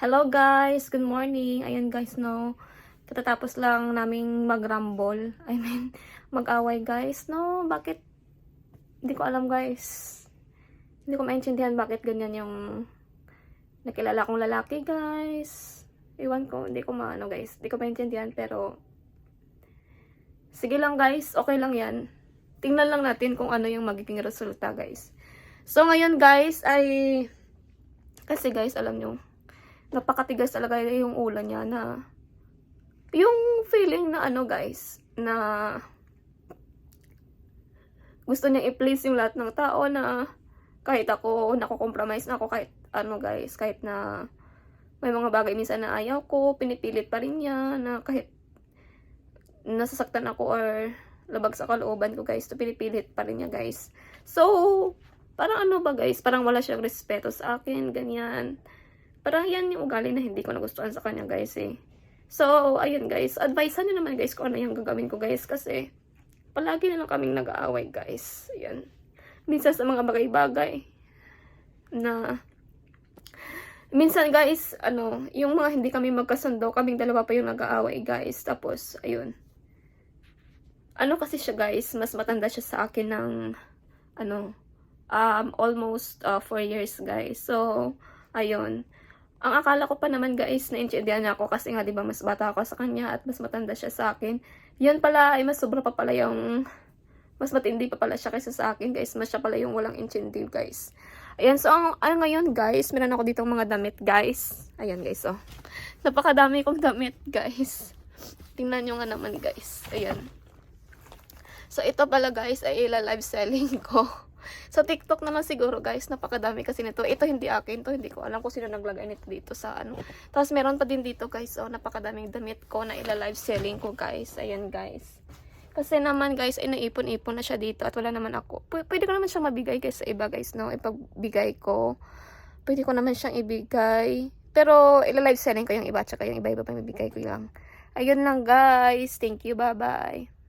Hello guys, good morning. Ayan guys, no. Katatapos lang naming mag-rumble. Mag-away guys, no. Bakit? Hindi ko alam guys. Hindi ko maintindihan bakit ganyan yung nakilala kong lalaki guys. Iwan ko, hindi ko maano guys. Hindi ko maintindihan pero sige lang guys, okay lang yan. Tingnan lang natin kung ano yung magiging resulta guys. So ngayon guys ay kasi guys, alam nyo, napakatigas talaga yung ulan niya na yung feeling na ano guys, na gusto niya i-please yung lahat ng tao na kahit ako, nako-compromise na ako kahit ano guys, kahit na may mga bagay minsan na ayaw ko, pinipilit pa rin niya na kahit nasasaktan ako or labag sa kalooban ko guys, to pinipilit pa rin niya guys. So, parang ano ba guys, parang wala siyang respeto sa akin, ganyan. Parang yan yung ugali na hindi ko nagustuhan sa kanya guys eh. So, ayun guys. Advisean nyo naman guys kung ano yung gagawin ko guys. Kasi, palagi na lang kaming nag-aaway guys. Ayan. Minsan sa mga bagay-bagay. Na, minsan guys, ano, yung mga hindi kami magkasundo, kaming dalawa pa yung nag-aaway guys. Tapos, ayun. Ano kasi siya guys, mas matanda siya sa akin ng, ano, almost 4 years guys. So, ayun. Ang akala ko pa naman guys, naintindihan niya ako kasi nga 'di ba mas bata ako sa kanya at mas matanda siya sa akin. Yun pala ay mas sobra pa pala yung mas matindi pa pala siya kaysa sa akin guys. Mas siya pala yung walang intindi guys. Ayan, so ang ngayon guys, meron ako ditong mga damit guys. Ayan guys, oh. Napakadami kong damit guys. Tingnan nyo nga naman guys. Ayan. So ito pala guys ay ila-live selling ko. Sa TikTok naman siguro guys, napakadami kasi nito. Ito hindi akin to, hindi ko alam kung sino naglagay nito dito sa ano. Tapos meron pa din dito guys, oh, napakadaming damit ko na ila-live selling ko guys. Ayan guys. Kasi naman guys, ay naipon-ipon na siya dito at wala naman ako. Pwede ko naman siyang mabigay guys sa iba guys, no? Ipagbigay ko. Pwede ko naman siyang ibigay. Pero ila-live selling ko yung iba, tsaka yung iba-iba pa ibibigay ko lang. Ayun lang guys. Thank you, bye-bye.